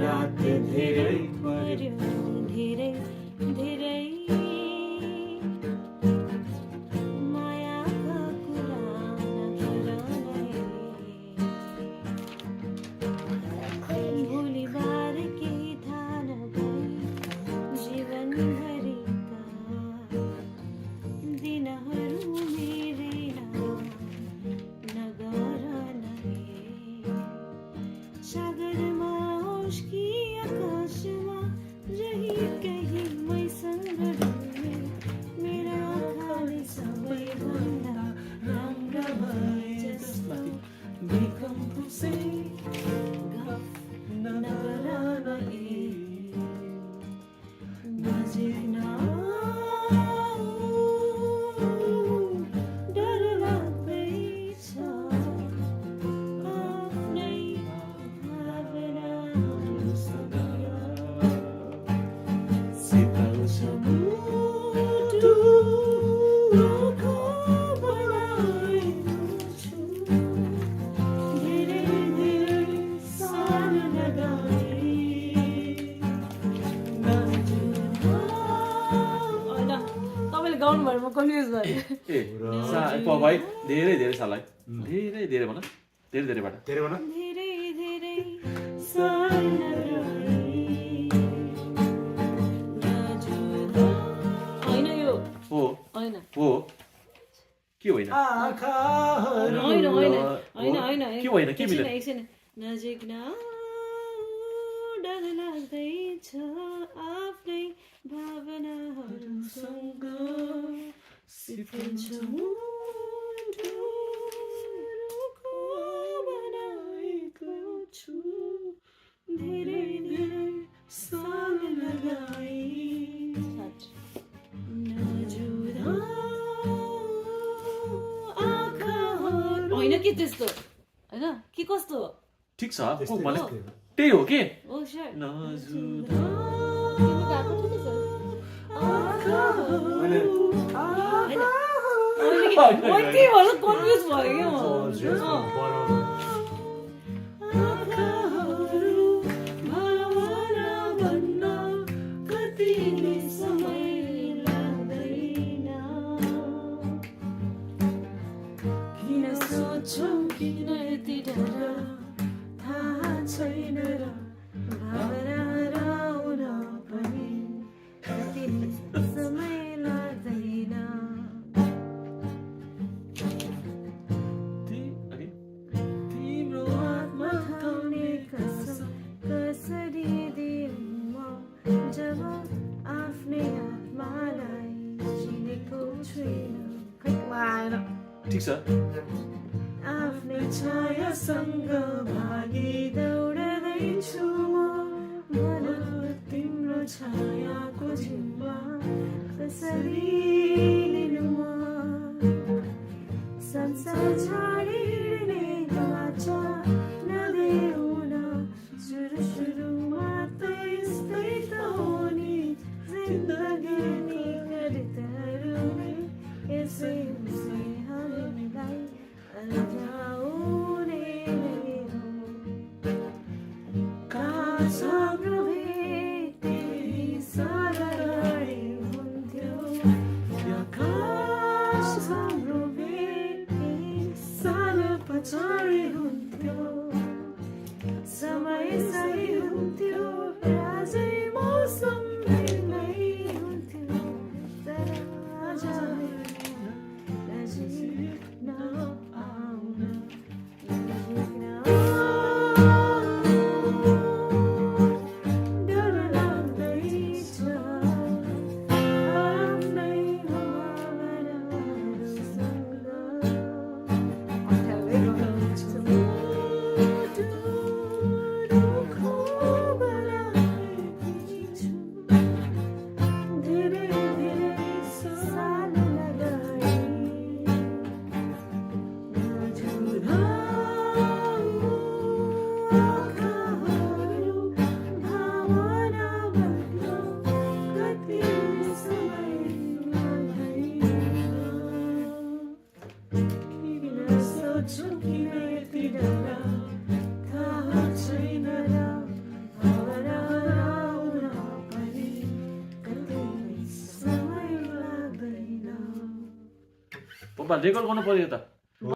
रात धेरै पर्यो धेरै धेरै मायाका कुरा नगरनै भोलिबार केही थाहा नभई जीवनभरिका दिनहरू मेरै नगर नै सागरमा होस् कि आकाशमा रही कहीँ मैसँग डुल्ने मेरा आँखाले सबैभन्दा राम्रो भए जस्तो देखौँ गफ नगर नै नजिक नआऊ डर लाग्दैछ आफ्नै भावनाहरूसँग सिताउँछ मुटु रुखो बनाएको छु धेरै धेरै सानो लगाई होइन तपाईँले गाउनु भएर म कन्फ्युज भएँ भाइ धेरै धेरै साल है धेरै धेरै भन धेरै धेरैबाट धेरै भन धेरै धेरै सानो लगाई होइन यो हो होइन हो के होइन आँखाहरू होइन होइन होइन होइन के होइन के एकछिन मिलेन एकछिन नजिक नआऊ डर लाग्दैछ आफ्नै भावनाहरूसँग सिकाउँछ मुटु रुखो बनाएको छु धेरै धेरै सानो लगाई होइन के त्यस्तो होइन के कस्तो ठिक छ त्यस्तै, मैले त्यस्तै हो। त्यही हो के ओ स्योर नजुदा तिम्रो गएको ठिकै छ त्यही भएर कन्फ्युज भयो क्या म आँखाहरू भावना भन्न कति नै समय लाग्दैन किन सोच्छौ किन यति डर थाहा छैन र भावना हराउन पनि कति नै समय लाग्दैन तिम्रो हातमा थाउने कसम कसरी दिउँ म जब आफ्नै आत्मालाई चिनेको छुइनँ ठिक छ आफ्नै छायासँग भागी दौडदैछु म भन तिम्रो छायाको जिम्मा कसरी लिनु म संसार छाडी हिँड्ने बाचा नदेऊ न सुरुमा त्यस्तै त हो नि जिन्दगी निकटहरू नै यसै उसै हामीलाई अल्झाउने नै हो काश हाम्रो भेट त्यही सागरले हुन्थ्यो काश हाम्रो भेट त्यही सानो पछाडि हुन्थ्यो समय सही हुन्थ्यो आजै मौसम भिन्नै हुन्थ्यो तर आज नजिक नआउन नजिक नआऊ पप्पा रेकर्ड गर्नु पर्यो त